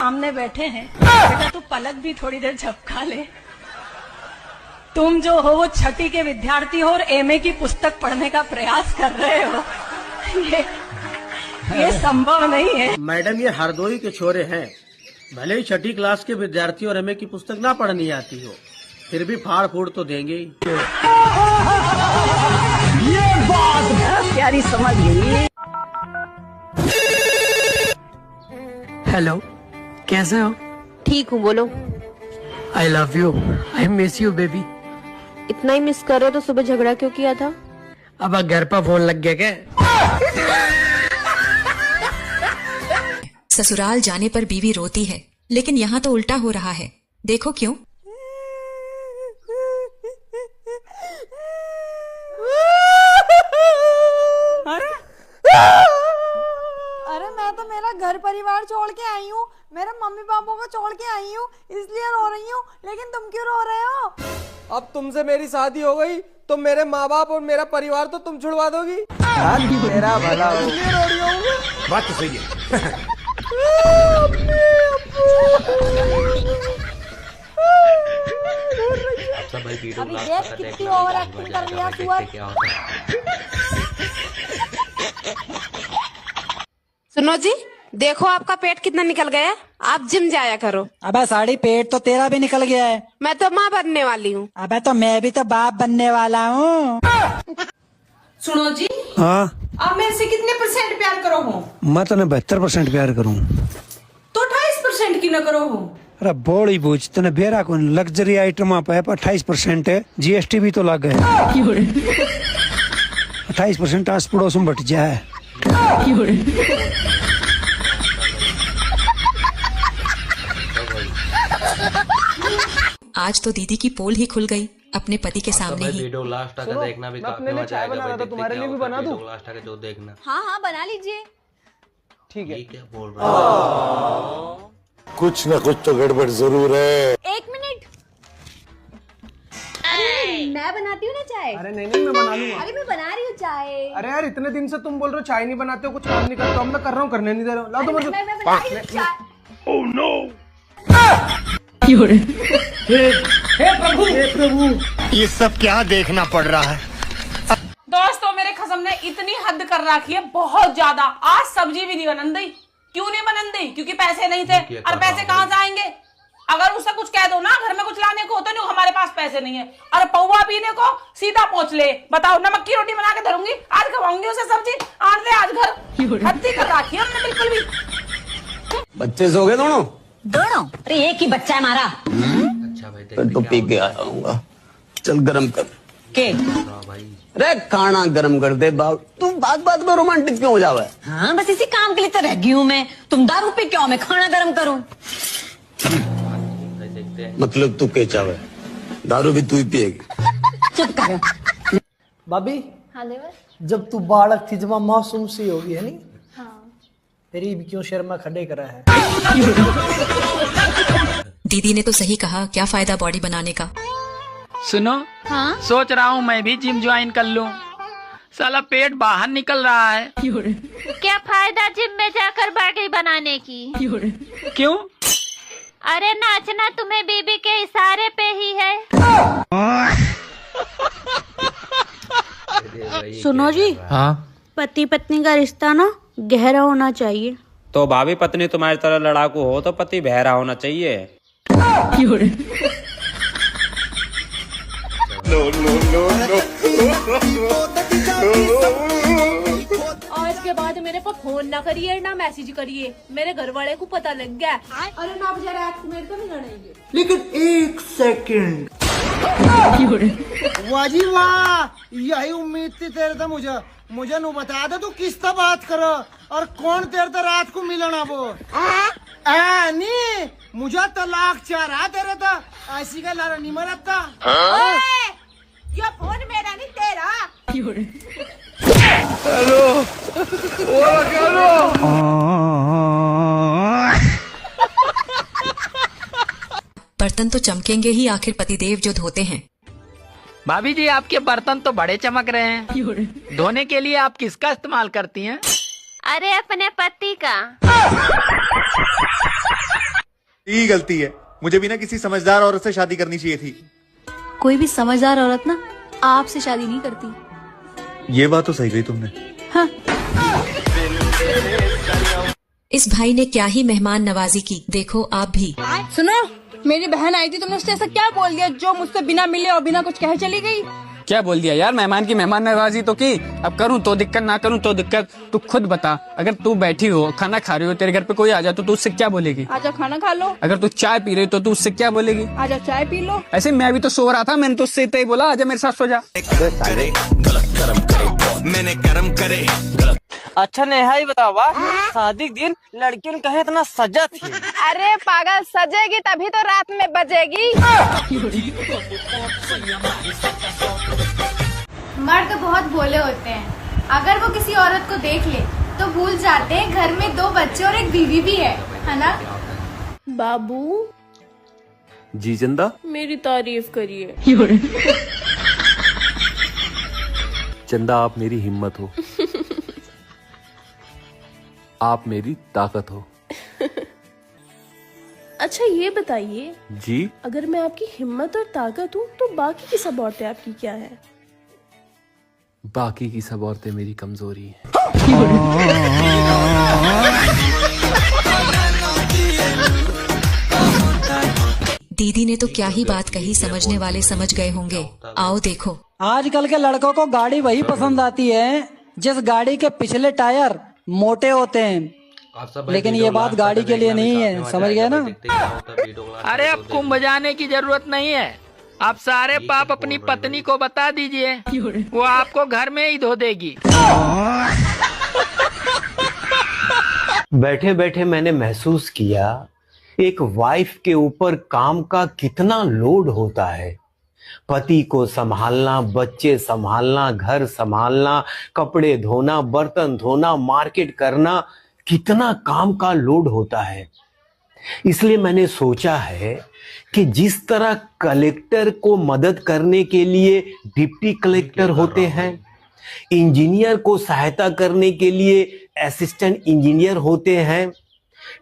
सामने बैठे हैं, बेटा तू पलक भी थोड़ी देर झपका ले। तुम जो हो वो छठी के विद्यार्थी हो और एमए की पुस्तक पढ़ने का प्रयास कर रहे हो, ये संभव नहीं है। मैडम ये हरदोई के छोरे हैं, भले ही छठी क्लास के विद्यार्थी और एमए की पुस्तक ना पढ़नी आती हो, फिर भी फाड़ फूड़ तो देंगे ही। ये बात है प्यारी, समझ गई। हेलो, कैसे हो? ठीक हूँ, बोलो। I love you, I miss you baby. इतना ही मिस कर रहे हो तो सुबह झगड़ा क्यों किया था? अब घर पर फोन लग गया क्या? ससुराल जाने पर बीवी रोती है, लेकिन यहाँ तो उल्टा हो रहा है। देखो क्यों। अरे मैं तो मेरा घर परिवार छोड़ के आई हूँ, मेरे मम्मी पापा को छोड़ के आई हूँ, इसलिए रो रही हूँ। लेकिन तुम क्यों रो रहे हो? अब तुमसे मेरी शादी हो गई तो मेरे माँ बाप और मेरा परिवार तो तुम छुड़वा दोगी। मेरा भला हो। इसलिए रो रही हूँ। बात तो सही है। अभी देख कितनी ओवर एक्टिंग कर लिया सुअर। सुनो जी, देखो आपका पेट कितना निकल गया। आप जिम जाया करो। अबे साड़ी, पेट तो तेरा भी निकल गया है। मैं तो माँ बनने वाली हूँ। अबे तो मैं भी तो बाप बनने वाला हूँ। सुनो जी, हाँ, आप मेरे से कितने % प्यार करो हो? मैं तो 72% प्यार करूँ। तो 28% की न करो हो? अरे बोली पूछ तने बेरा कौन लग्जरी आइटम आप है 28% है, जीएसटी भी तो लग है। 28% आस पड़ोस में बट जाए। आज तो दीदी की पोल ही खुल गई अपने पति के सामने ही। वीडियो लास्ट तक देखना भी काफी मजा आएगा। बना था तुम्हारे लिए भी बना दूं? लास्ट तक जो देखना। हाँ हाँ बना लीजिए। ठीक है। क्या बोल रहा है? कुछ न कुछ तो गड़बड़ जरूर है। 1 मिनट। अरे मैं बनाती हूँ ना चाय। अरे नहीं मैं बना लूंगा। अरे मैं बना रही हूँ चाय। अरे यार इतने दिन से तुम बोल रहे हो चाय नहीं बनाते हो, कुछ काम नहीं करते हो। अब मैं कर रहा हूँ, करने नहीं दे रहा हूँ। लाओ तो मुझे। मैं बना रही हूँ चाय। Oh no. हे प्रभु, ये सब क्या देखना पड़ रहा है? दोस्तों, मेरे खसम ने इतनी हद कर रखी है, बहुत ज्यादा। आज सब्जी भी नहीं बनन दी। क्यों नहीं बनन दी? क्योंकि पैसे नहीं थे। और पैसे कहाँ से आएंगे? अगर उससे कुछ कह दो ना, घर में कुछ लाने को होता नहीं, हमारे पास पैसे नहीं है। और पौवा पीने को सीधा पहुंच ले। बताओ, नमक की रोटी बना के धरूंगी, आज खवाऊंगी उसे सब्जी। आज ले आज घर हत्ती कर रखी है हमने बिल्कुल भी। बच्चे सो गए दोनों? अरे एक ही बच्चा है हमारा। अच्छा भाई, फिर तो पी के आया हूँ। चल गरम कर के। अरे खाना गरम कर दे बाप। तू बात बात में रोमांटिक क्यों हो जावा है? हाँ बस इसी काम के लिए तो रह गई हूँ मैं। तुम दारू पे क्यों, मैं खाना गर्म करूँ? मतलब तू के चावे दारू भी तू ही पिएगी? चुप कर भाभी। हाँ देवर। जब तू बालक थी, जब मासूम सी होगी है नहीं? हाँ। तेरी भी क्यों शर्मा खड़े करा है? दीदी ने तो सही कहा, क्या फायदा बॉडी बनाने का। सुनो, हाँ? सोच रहा हूँ मैं भी जिम ज्वाइन कर लूँ। साला पेट बाहर निकल रहा है। क्या फायदा जिम में जाकर बॉडी बनाने की? क्यों? अरे नाचना तुम्हें बीबी के इशारे पे ही है। सुनो जी, हाँ, पति पत्नी का रिश्ता ना गहरा होना चाहिए। तो भाभी पत्नी तुम्हारी तरह लड़ाकू हो तो पति बहरा होना चाहिए। और इसके बाद मेरे को फोन ना करिए ना मैसेज करिए, मेरे घर वाले को पता लग गया। अरे ना बेचारे रात को मेरे को नहीं लड़ाएंगे। लेकिन 1 सेकंड। वाह जी वाह, यही उम्मीद थी तेरे तो। मुझे नु बता दे तू किस तरह बात करो और कौन तेरे तो रात को मिलना वो। नहीं मुझे तलाक चाह रहा तेरे तो, ऐसी का लारा नहीं मरता। ये फोन मेरा नहीं तेरा। हेलो, बर्तन तो चमकेंगे ही, आखिर पतिदेव जो धोते हैं। भाभी जी, आपके बर्तन तो बड़े चमक रहे हैं। धोने के लिए आप किसका इस्तेमाल करती हैं? अरे अपने पति का। यही गलती है, मुझे भी ना किसी समझदार औरत से शादी करनी चाहिए थी। कोई भी समझदार औरत ना आपसे शादी नहीं करती। ये बात तो सही कही तुमने। हाँ। इस भाई ने क्या ही मेहमान नवाजी की, देखो आप भी। सुनो, मेरी बहन आई थी, तुमने उससे ऐसा क्या बोल दिया जो मुझसे बिना मिले और बिना कुछ कहे चली गई? क्या बोल दिया यार, मेहमान की मेहमान नवाजी तो की। अब करूँ तो दिक्कत, ना करूँ तो दिक्कत। तू खुद बता, अगर तू बैठी हो खाना खा रही हो, तेरे घर पे कोई आ जाए तो तू उससे क्या बोलेगी? आजा खाना खा लो। अगर तू चाय पी रही तो तू उससे क्या बोलेगी? आजा चाय पी लो। ऐसे मैं भी तो सो रहा था, मैंने तो उससे इतना ही बोला आजा मेरे साथ सो जा। मैंने कर्म करे। अच्छा नेहा ही बतावा, शादी के दिन लड़कियों ने कहे इतना सजा थी। अरे पागल, सजेगी तभी तो रात में बजेगी। मर्द बहुत भोले होते हैं, अगर वो किसी औरत को देख ले तो भूल जाते हैं घर में 2 बच्चे और एक बीवी भी है ना? बाबू जी चंदा, मेरी तारीफ करिए। चंदा आप मेरी हिम्मत हो, आप मेरी ताकत हो। अच्छा ये बताइए जी, अगर मैं आपकी हिम्मत और ताकत हूँ तो बाकी की सब औरतें आपकी क्या है? बाकी की सब औरतें मेरी कमजोरी हैं। दीदी ने तो क्या ही बात कही, समझने वाले समझ गए होंगे। आओ देखो। आजकल के लड़कों को गाड़ी वही पसंद आती है जिस गाड़ी के पिछले टायर मोटे होते हैं, लेकिन ये बात गाड़ी के लिए नहीं है, समझ गए ना? अरे अब कुंभ बजाने की जरूरत नहीं है, आप सारे पाप अपनी पत्नी को बता दीजिए, वो आपको घर में ही धो देगी। बैठे बैठे मैंने महसूस किया एक वाइफ के ऊपर काम का कितना लोड होता है। पति को संभालना, बच्चे संभालना, घर संभालना, कपड़े धोना, बर्तन धोना, मार्केट करना, कितना काम का लोड होता है। इसलिए मैंने सोचा है कि जिस तरह कलेक्टर को मदद करने के लिए डिप्टी कलेक्टर होते हैं, इंजीनियर को सहायता करने के लिए असिस्टेंट इंजीनियर होते हैं,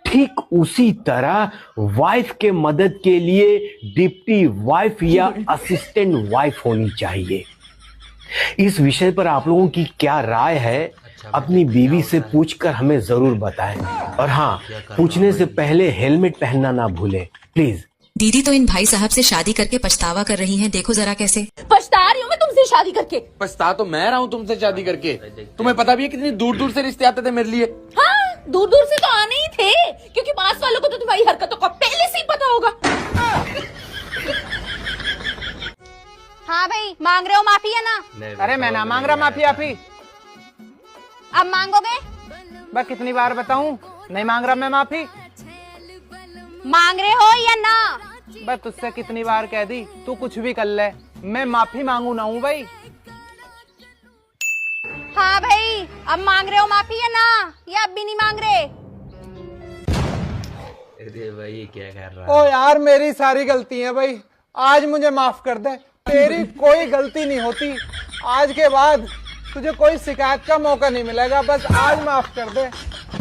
ठीक उसी तरह वाइफ के मदद के लिए डिप्टी वाइफ या असिस्टेंट वाइफ होनी चाहिए। इस विषय पर आप लोगों की क्या राय है, अपनी बीवी से पूछकर हमें जरूर बताएं। और हाँ, पूछने से पहले हेलमेट पहनना ना भूलें प्लीज। दीदी तो इन भाई साहब से शादी करके पछतावा कर रही हैं, देखो जरा कैसे। पछता रही हूँ मैं तुमसे शादी करके। पछता तो मैं रहा हूँ तुमसे शादी करके। तुम्हें पता भी है कितनी दूर दूर से रिश्ते आते थे मेरे लिए। हाँ, दूर दूर से तो आने ही थे, क्योंकि पास वालों को तो तुम्हारी हरकतों का पहले से ही पता होगा। हाँ भाई, मांग रहे हो माफी है ना? अरे मैं ना मांग रहा माफी आपी। अब मांगोगे? बस कितनी बार बताऊं, नहीं मांग रहा मैं माफी। मांग रहे हो या ना? बस तुझसे कितनी बार कह दी, तू कुछ भी कर ले, मैं माफी मांगू ना हूँ भाई। हाँ भाई, अब मांग रहे हो माफी या ना, या अब भी नहीं मांग रहे? अरे भाई क्या कर रहा है? ओ यार, मेरी सारी गलती है भाई, आज मुझे माफ कर दे। तेरी कोई गलती नहीं होती, आज के बाद तुझे कोई शिकायत का मौका नहीं मिलेगा, बस आज माफ कर दे।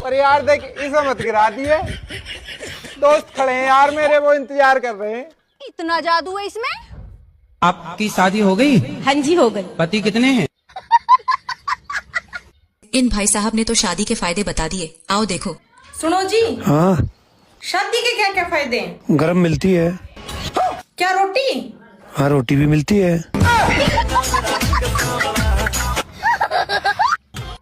और यार देख, इसे मत गिरा दिए, दोस्त खड़े हैं यार मेरे, वो इंतजार कर रहे हैं। इतना जादू है इसमें। आपकी शादी हो गई? हाँ जी हो गई। पति कितने हैं? इन भाई साहब ने तो शादी के फायदे बता दिए, आओ देखो। सुनो जी, हाँ, शादी के क्या क्या फायदे हैं? गरम मिलती है। क्या रोटी? हाँ, रोटी भी मिलती है।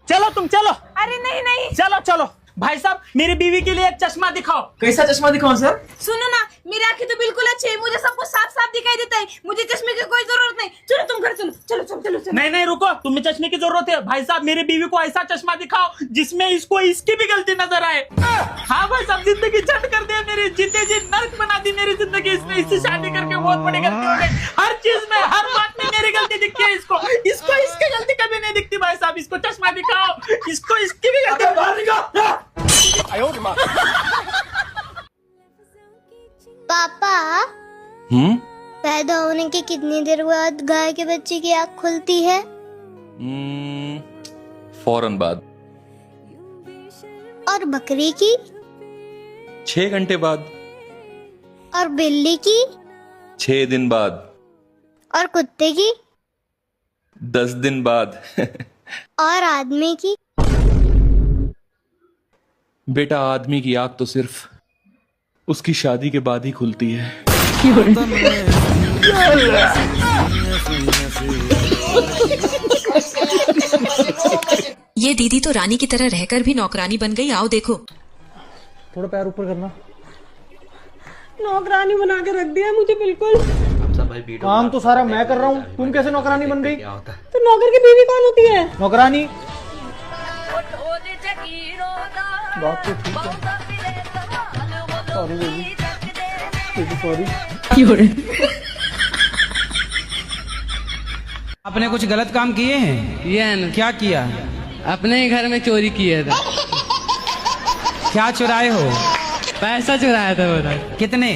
चलो तुम चलो। अरे नहीं नहीं, चलो चलो भाई साहब, मेरी बीवी के लिए एक चश्मा दिखाओ। कैसा चश्मा दिखाऊं सर? सुनो ना, मेरी आंखें तो बिल्कुल अच्छी है, मुझे सब कुछ साफ साफ दिखाई देता है, मुझे चश्मे की कोई जरूरत नहीं। चलो तुम घर चलो, चलो चलो चलो चलो। नहीं नहीं रुको, तुम्हें चश्मे की जरूरत है। भाई साहब, मेरी बीवी को ऐसा चश्मा दिखाओ जिसमें इसको इसकी भी गलती नजर आए। हाँ भाई साहब, जिंदगी झंड कर दिया मेरी, जीते जी नर्क बना दी मेरी जिंदगी। इसमें इससे शादी करके बहुत बड़ी गलती हो गई। हर चीज में, हर बात में मेरी गलती दिखती है इसको इसकी गलती कभी नहीं दिखती। भाई साहब, इसको चश्मा दिखाओ, इसको इसकी भी गलती। पापा, पैदा होने के कितनी देर बाद गाय के बच्चे की आँख खुलती है? फौरन बाद। और बकरी की? 6 घंटे बाद। और बिल्ली की? 6 दिन बाद। और कुत्ते की? 10 दिन बाद। और आदमी की? बेटा, आदमी की आंख तो सिर्फ उसकी शादी के बाद ही खुलती है। ये दीदी तो रानी की तरह रहकर भी नौकरानी बन गई। आओ देखो। थोड़ा पैर ऊपर करना। नौकरानी बना के रख दिया मुझे बिल्कुल। काम तो सारा मैं कर रहा हूँ, तुम कैसे नौकरानी बन गई? तो नौकर की बीवी कौन होती है? नौकरानी। बात तो ठीक है। Sorry baby, sorry. आपने कुछ गलत काम किए हैं? ये न। क्या किया? अपने ही घर में चोरी किया था। क्या चुराए हो? पैसा चुराया था बोला। कितने?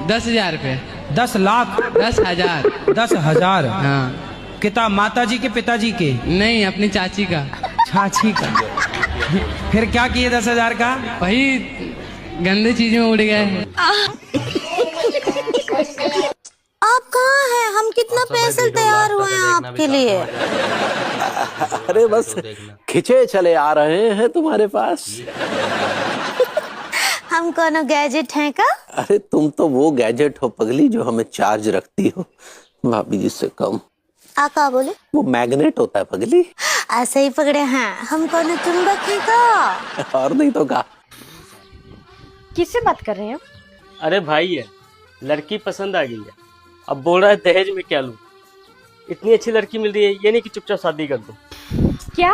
10,000 रुपए। 10 लाख? 10,000। 10,000? हाँ। किताब माताजी के पिताजी के? नहीं, अपनी चाची का। चाची का। फिर क्या किए 10,000 का? वही गंदी चीज में उड़ गए। आप कहाँ हैं? हम कितना पैसे तैयार हुए हैं आपके लिए। अरे बस खिंचे चले आ रहे हैं तुम्हारे पास। हम कोनो गैजेट हैं का? अरे तुम तो वो गैजेट हो पगली जो हमें चार्ज रखती हो, भाभी जी से कम। आका बोले? वो मैग्नेट होता है पगली। ऐसे ही पकड़े हैं हम। कोनो चुंबक है का? और नहीं तो का। किससे बात कर रहे हो? अरे भाई है, लड़की पसंद आ गई है, अब बोल रहा है दहेज में क्या लूं। इतनी अच्छी लड़की मिल रही है, ये नहीं कि चुपचाप शादी कर दो। क्या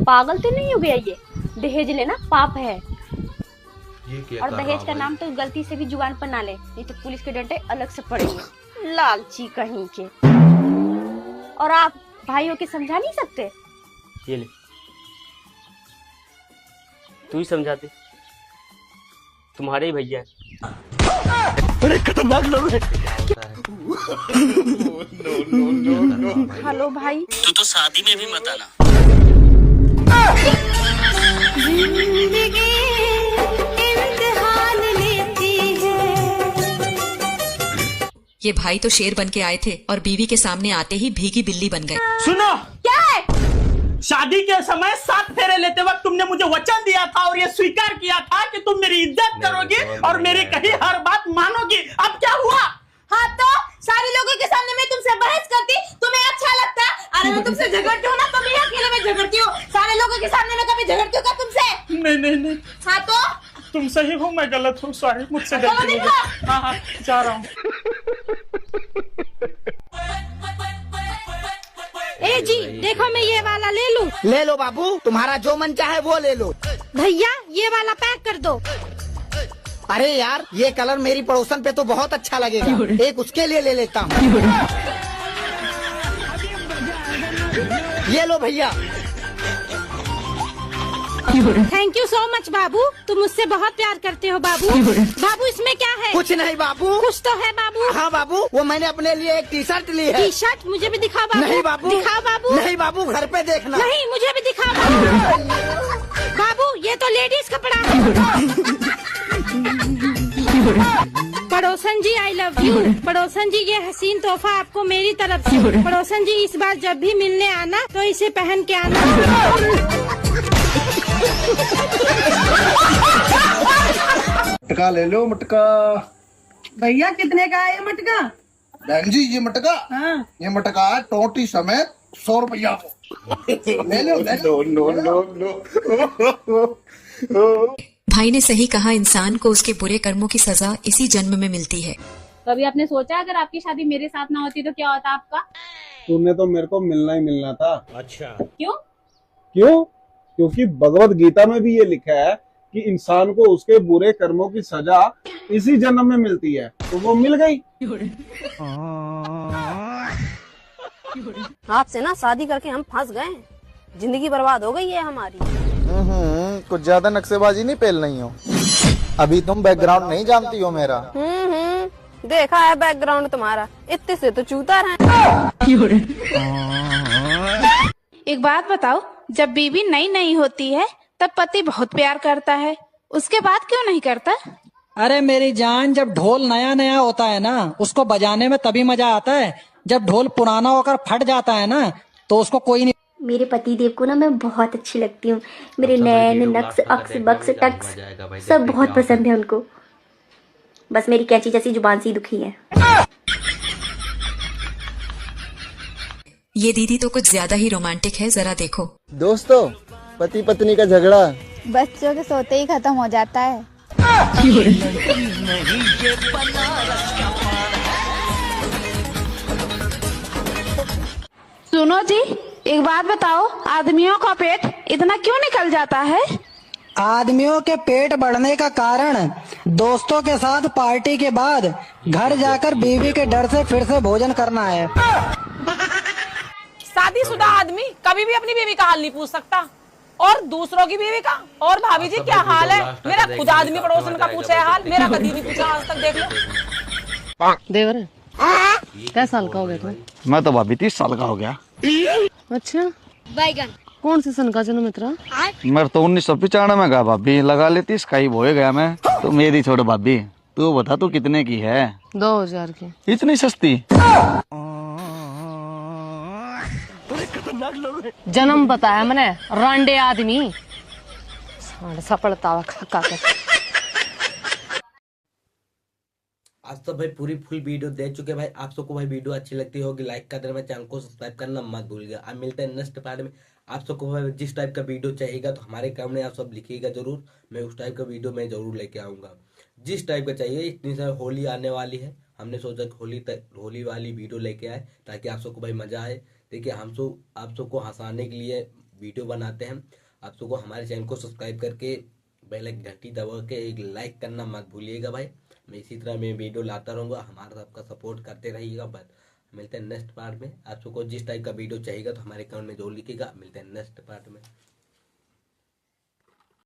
पागल तो नहीं हो गया? ये दहेज लेना पाप है। और दहेज का नाम तो गलती से भी जुबान पर ना ले, नहीं तो पुलिस के डंडे अलग से पड़ेंगे। लालची कहीं के। और आप भाई हो के समझा नहीं सकते? ये ले, तू ही समझा दे, तुम्हारे ही भैया है। अरे खतरनाक लोग हैं। हेलो भाई। तू तो शादी में भी मत आना। ये भाई तो शेर बन के आए थे और बीवी के सामने आते ही भीगी बिल्ली बन गए। सुनो, क्या है? शादी के समय 7 फेरे लेते वक्त तुमने मुझे वचन दिया था और ये स्वीकार किया था कि तुम मेरी इज्जत करोगी और मेरी कही हर बात मानोगी। अब क्या हुआ? हाँ तो सारे लोगों के सामने मैं तुमसे बहस करती, तुम्हें अच्छा लगता? अरे मैं तुमसे झगड़ती हूँ ना, तो मैं अकेले में झगड़ती हूँ। सारे लोगों के सामने मैं कभी झगड़ती हूँ क्या तुमसे? नहीं। हाँ तो तुम सही हो, मैं गलत हूँ, सॉरी, मुझसे गलती हो गई। हाँ, जा रहा हूँ। ए जी देखो, मैं ये वाला ले लूं? ले लो बाबू, तुम्हारा जो मन चाहे वो ले लो। भैया ये वाला पैक कर दो। अरे यार, ये कलर मेरी पड़ोसन पे तो बहुत अच्छा लगेगा, एक उसके लिए ले लेता हूँ। ये लो भैया। थैंक यू सो मच बाबू, तुम मुझसे बहुत प्यार करते हो बाबू। बाबू इसमें क्या है? कुछ नहीं बाबू। कुछ तो है बाबू। हाँ बाबू, वो मैंने अपने लिए एक टी शर्ट ली है। टी शर्ट मुझे भी दिखाओ बाबू। नहीं बाबू। दिखाओ बाबू। नहीं बाबू, घर पे देखना। नहीं, मुझे भी दिखाओ बाबू। बाबू ये तो लेडीज कपड़ा है। पड़ोसन जी आई लव यू। पड़ोसन जी ये हसीन तोहफा आपको मेरी तरफ से। पड़ोसन जी इस बार जब भी मिलने आना तो इसे पहन के आना। मटका ले लो, मटका। भैया कितने का है ये मटका? बहन जी ये मटका, हाँ। ये मटका है टोटी समेत 100 रुपया को। ले लो। नो। भाई ने सही कहा, इंसान को उसके बुरे कर्मों की सजा इसी जन्म में मिलती है। कभी आपने सोचा अगर आपकी शादी मेरे साथ ना होती तो क्या होता आपका? तूने तो मेरे को मिलना ही मिलना था। अच्छा, क्यों? क्योंकि भगवत गीता में भी ये लिखा है कि इंसान को उसके बुरे कर्मों की सजा इसी जन्म में मिलती है, तो वो मिल गई। आपसे ना शादी करके हम फंस गए, जिंदगी बर्बाद हो गई है हमारी। कुछ ज्यादा नक्शेबाजी नहीं पेल नहीं हो। अभी तुम बैकग्राउंड नहीं जानती हो मेरा। देखा है बैकग्राउंड तुम्हारा, इतने से तो चूता है। एक बात बताओ, जब बीवी नई नई होती है तब पति बहुत प्यार करता है, उसके बाद क्यों नहीं करता? अरे मेरी जान, जब ढोल नया नया होता है ना, उसको बजाने में तभी मजा आता है। जब ढोल पुराना होकर फट जाता है ना, तो उसको कोई नहीं। मेरे पति देव को ना मैं बहुत अच्छी लगती हूँ। मेरे नैन नक्स अक्स बक्स टक्स सब बहुत पसंद है उनको। बस मेरी कैंची जैसी जुबान सी दुखी है। ये दीदी तो कुछ ज्यादा ही रोमांटिक है, जरा देखो। दोस्तों, पति पत्नी का झगड़ा बच्चों के सोते ही खत्म हो जाता है। सुनो जी, एक बात बताओ, आदमियों का पेट इतना क्यों निकल जाता है? आदमियों के पेट बढ़ने का कारण दोस्तों के साथ पार्टी के बाद घर जाकर बीवी के डर से फिर से भोजन करना है। शादीशुदा आदमी कभी भी अपनी बीवी का हाल नहीं पूछ सकता, और दूसरों की बीवी का। और भाभी जी क्या हाल है? मेरा खुद आदमी पड़ोसन का पूछा है हाल, मेरा कभी नहीं पूछा आज तक। देख लो देवर, क्या साल का हो गया तुम? मैं तो भाभी 30 साल का हो गया। अच्छा, बैगन कौन से सन का जन्म है तेरा? मेरे तो 1995 में गया भाभी, लगा लेती इसका ही बोए गया मैं। तो मेरी छोड़ भाभी, तू बता तू कितने की है? 2000 की। इतनी सस्ती? जन्म बताया मैंने, रांडे आदमी सपड़ता खा कर। आज तो भाई पूरी फुल वीडियो दे चुके भाई। आप सबको भाई वीडियो अच्छी लगती होगी, लाइक कर देना, चैनल को सब्सक्राइब करना मत भूलिएगा। अब मिलते हैं नेक्स्ट पार्ट में। आप सबको भाई जिस टाइप का वीडियो चाहिएगा तो हमारे कमेंट में आप सब लिखिएगा जरूर, मैं उस टाइप का वीडियो मैं जरूर लेके आऊँगा। जिस टाइप का चाहिए, इतनी सारी होली आने वाली है, हमने सोचा होली वाली वीडियो लेके आए ताकि आप सबको भाई मजा आए। देखिए हम आप सबको हंसाने के लिए वीडियो बनाते हैं। आप सबको हमारे चैनल को सब्सक्राइब करके बेल घंटी दबा के एक लाइक करना मत भूलिएगा भाई। मैं इसी तरह मैं वीडियो लाता रहूँगा, हमारा सबका सपोर्ट करते रहिएगा। बस मिलते हैं नेक्स्ट पार्ट में। आप सबको जिस टाइप का वीडियो चाहिएगा तो हमारे कमेंट में जरूर लिखिएगा। मिलते हैं नेक्स्ट पार्ट में।